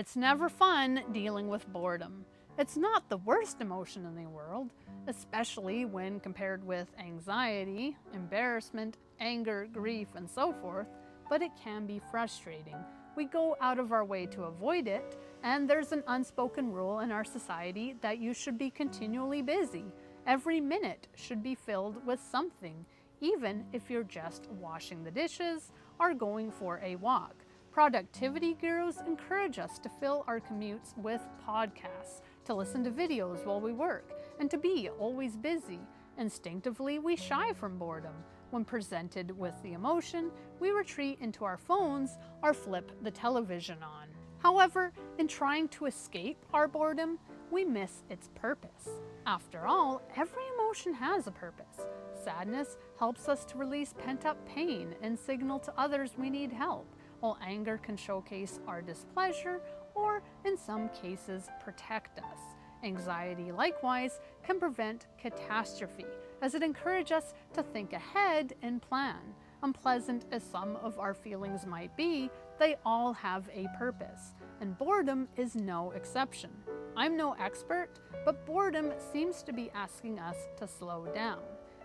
It's never fun dealing with boredom. It's not the worst emotion in the world, especially when compared with anxiety, embarrassment, anger, grief, and so forth, but it can be frustrating. We go out of our way to avoid it, and there's an unspoken rule in our society that you should be continually busy. Every minute should be filled with something, even if you're just washing the dishes or going for a walk. Productivity gurus encourage us to fill our commutes with podcasts, to listen to videos while we work, and to be always busy. Instinctively, we shy from boredom. When presented with the emotion, we retreat into our phones or flip the television on. However, in trying to escape our boredom, we miss its purpose. After all, every emotion has a purpose. Sadness helps us to release pent-up pain and signal to others we need help, while anger can showcase our displeasure or, in some cases, protect us. Anxiety, likewise, can prevent catastrophe, as it encourages us to think ahead and plan. Unpleasant as some of our feelings might be, they all have a purpose, and boredom is no exception. I'm no expert, but boredom seems to be asking us to slow down.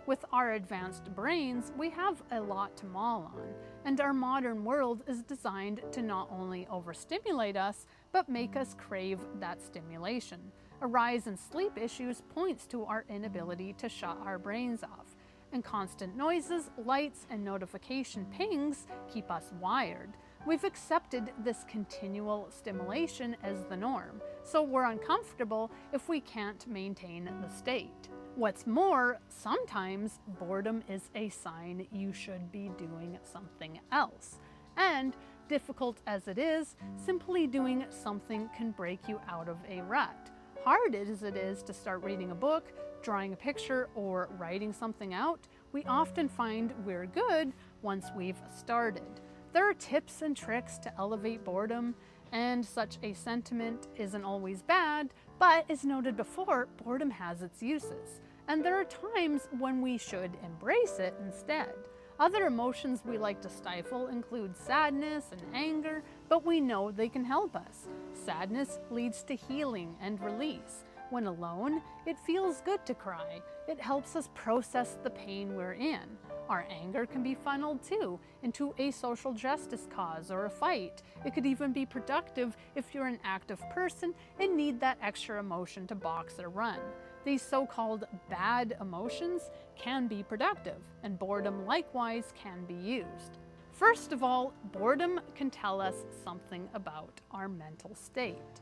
With our advanced brains, we have a lot to mull on, and our modern world is designed to not only overstimulate us, but make us crave that stimulation. A rise in sleep issues points to our inability to shut our brains off, and constant noises, lights, and notification pings keep us wired. We've accepted this continual stimulation as the norm, so we're uncomfortable if we can't maintain the state. What's more, sometimes boredom is a sign you should be doing something else. And, difficult as it is, simply doing something can break you out of a rut. Hard as it is to start reading a book, drawing a picture, or writing something out, we often find we're good once we've started. There are tips and tricks to elevate boredom, and such a sentiment isn't always bad, but as noted before, boredom has its uses. And there are times when we should embrace it instead. Other emotions we like to stifle include sadness and anger, but we know they can help us. Sadness leads to healing and release. When alone, it feels good to cry. It helps us process the pain we're in. Our anger can be funneled too into a social justice cause or a fight. It could even be productive if you're an active person and need that extra emotion to box or run. These so-called bad emotions can be productive, and boredom likewise can be used. First of all, boredom can tell us something about our mental state.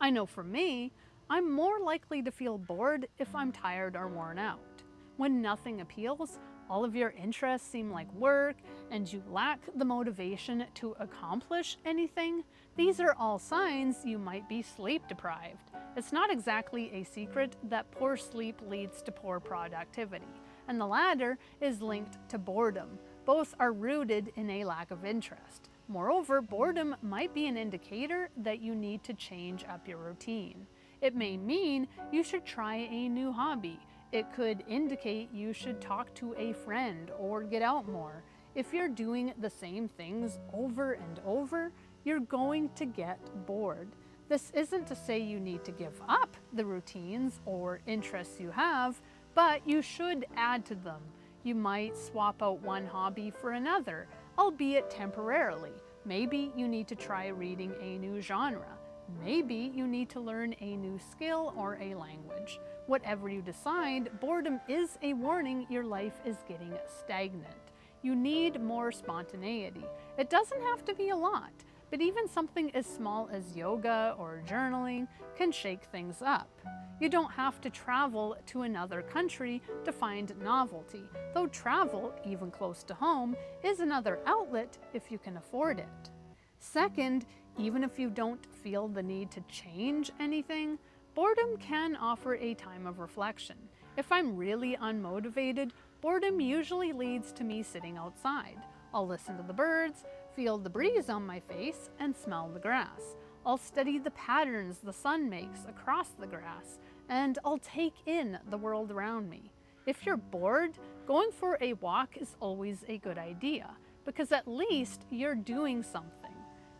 I know for me, I'm more likely to feel bored if I'm tired or worn out. When nothing appeals, all of your interests seem like work, and you lack the motivation to accomplish anything, these are all signs you might be sleep deprived. It's not exactly a secret that poor sleep leads to poor productivity, and the latter is linked to boredom. Both are rooted in a lack of interest. Moreover, boredom might be an indicator that you need to change up your routine. It may mean you should try a new hobby. It could indicate you should talk to a friend or get out more. If you're doing the same things over and over, you're going to get bored. This isn't to say you need to give up the routines or interests you have, but you should add to them. You might swap out one hobby for another, albeit temporarily. Maybe you need to try reading a new genre. Maybe you need to learn a new skill or a language. Whatever you decide, boredom is a warning your life is getting stagnant. You need more spontaneity. It doesn't have to be a lot, but even something as small as yoga or journaling can shake things up. You don't have to travel to another country to find novelty, though travel, even close to home, is another outlet if you can afford it. Second, even if you don't feel the need to change anything, boredom can offer a time of reflection. If I'm really unmotivated, boredom usually leads to me sitting outside. I'll listen to the birds, feel the breeze on my face, and smell the grass. I'll study the patterns the sun makes across the grass, and I'll take in the world around me. If you're bored, going for a walk is always a good idea, because at least you're doing something.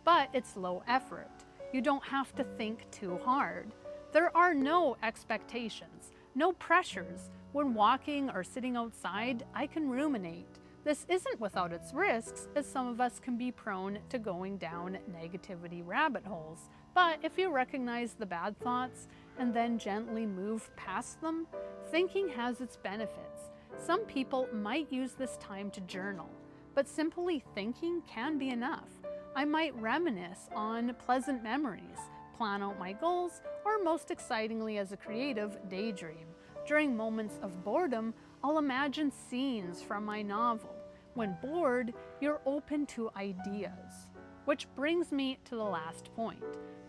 But it's low effort. You don't have to think too hard. There are no expectations, no pressures. When walking or sitting outside, I can ruminate. This isn't without its risks, as some of us can be prone to going down negativity rabbit holes. But if you recognize the bad thoughts and then gently move past them, thinking has its benefits. Some people might use this time to journal, but simply thinking can be enough. I might reminisce on pleasant memories, plan out my goals, or most excitingly as a creative, daydream. During moments of boredom, I'll imagine scenes from my novel. When bored, you're open to ideas. Which brings me to the last point.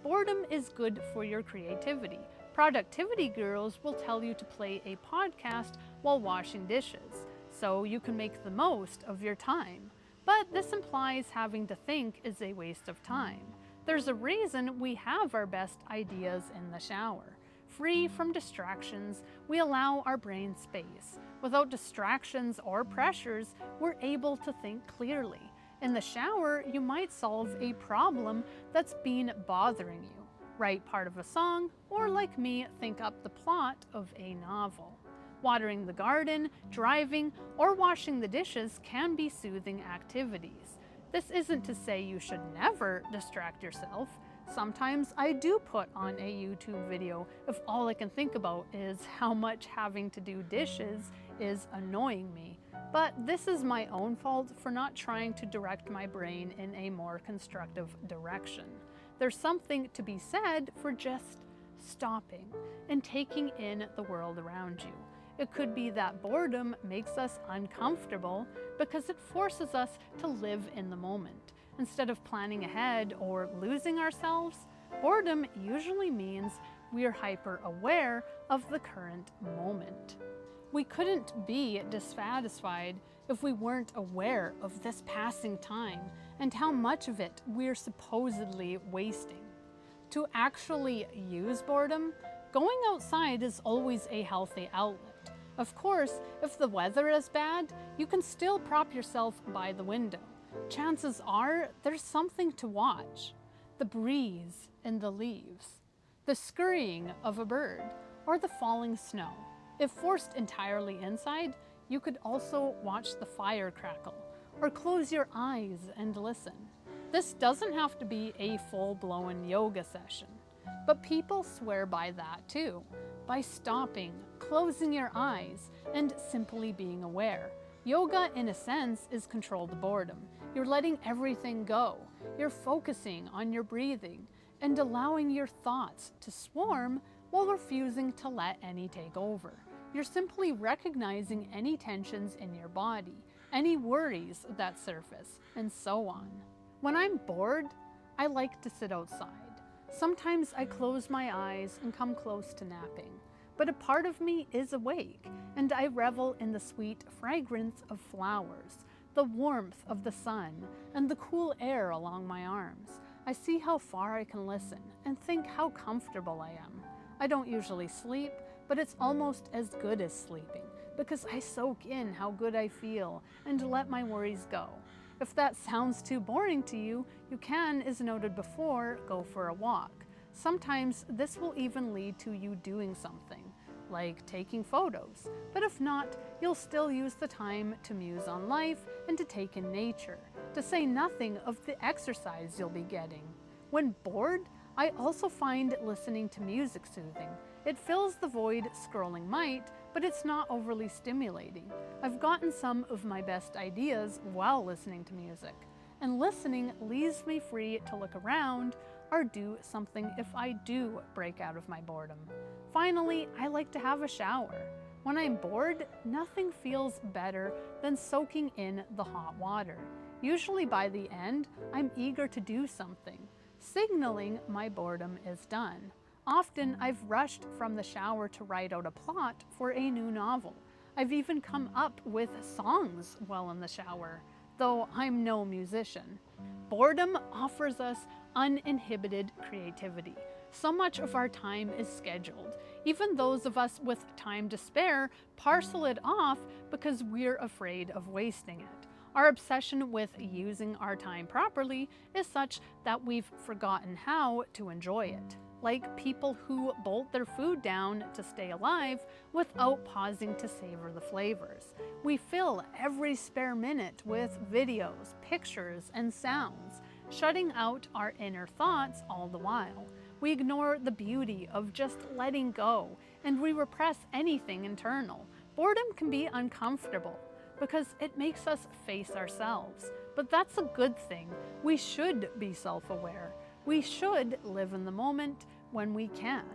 Boredom is good for your creativity. Productivity gurus will tell you to play a podcast while washing dishes, so you can make the most of your time. But this implies having to think is a waste of time. There's a reason we have our best ideas in the shower. Free from distractions, we allow our brain space. Without distractions or pressures, we're able to think clearly. In the shower, you might solve a problem that's been bothering you, write part of a song, or like me, think up the plot of a novel. Watering the garden, driving, or washing the dishes can be soothing activities. This isn't to say you should never distract yourself. Sometimes I do put on a YouTube video if all I can think about is how much having to do dishes is annoying me. But this is my own fault for not trying to direct my brain in a more constructive direction. There's something to be said for just stopping and taking in the world around you. It could be that boredom makes us uncomfortable because it forces us to live in the moment. Instead of planning ahead or losing ourselves, boredom usually means we're hyper-aware of the current moment. We couldn't be dissatisfied if we weren't aware of this passing time and how much of it we're supposedly wasting. To actually use boredom, going outside is always a healthy outlet. Of course, if the weather is bad, you can still prop yourself by the window. Chances are there's something to watch. The breeze in the leaves, the scurrying of a bird, or the falling snow. If forced entirely inside, you could also watch the fire crackle, or close your eyes and listen. This doesn't have to be a full-blown yoga session, but people swear by that too, by stopping, closing your eyes, and simply being aware. Yoga, in a sense, is controlled boredom. You're letting everything go. You're focusing on your breathing and allowing your thoughts to swarm while refusing to let any take over. You're simply recognizing any tensions in your body, any worries that surface, and so on. When I'm bored, I like to sit outside. Sometimes I close my eyes and come close to napping, but a part of me is awake, and I revel in the sweet fragrance of flowers, the warmth of the sun, and the cool air along my arms. I see how far I can listen and think how comfortable I am. I don't usually sleep, but it's almost as good as sleeping because I soak in how good I feel and let my worries go. If that sounds too boring to you, you can, as noted before, go for a walk. Sometimes this will even lead to you doing something, like taking photos. But if not, you'll still use the time to muse on life and to take in nature, to say nothing of the exercise you'll be getting. When bored, I also find listening to music soothing. It fills the void scrolling might, but it's not overly stimulating. I've gotten some of my best ideas while listening to music, and listening leaves me free to look around or do something if I do break out of my boredom. Finally, I like to have a shower. When I'm bored, nothing feels better than soaking in the hot water. Usually by the end, I'm eager to do something, signaling my boredom is done. Often I've rushed from the shower to write out a plot for a new novel. I've even come up with songs while in the shower, though I'm no musician. Boredom offers us uninhibited creativity. So much of our time is scheduled. Even those of us with time to spare parcel it off because we're afraid of wasting it. Our obsession with using our time properly is such that we've forgotten how to enjoy it. Like people who bolt their food down to stay alive without pausing to savor the flavors. We fill every spare minute with videos, pictures, and sounds, shutting out our inner thoughts all the while. We ignore the beauty of just letting go, and we repress anything internal. Boredom can be uncomfortable because it makes us face ourselves. But that's a good thing. We should be self-aware. We should live in the moment when we can.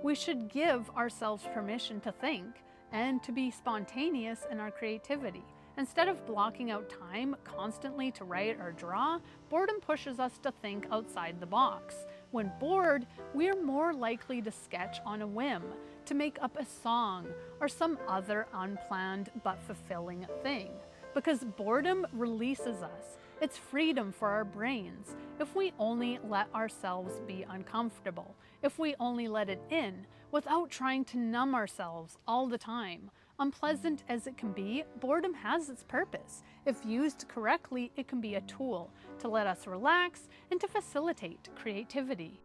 We should give ourselves permission to think and to be spontaneous in our creativity. Instead of blocking out time constantly to write or draw, boredom pushes us to think outside the box. When bored, we are more likely to sketch on a whim, to make up a song or some other unplanned but fulfilling thing. Because boredom releases us. It's freedom for our brains. If we only let ourselves be uncomfortable, if we only let it in without trying to numb ourselves all the time. Unpleasant as it can be, boredom has its purpose. If used correctly, it can be a tool to let us relax and to facilitate creativity.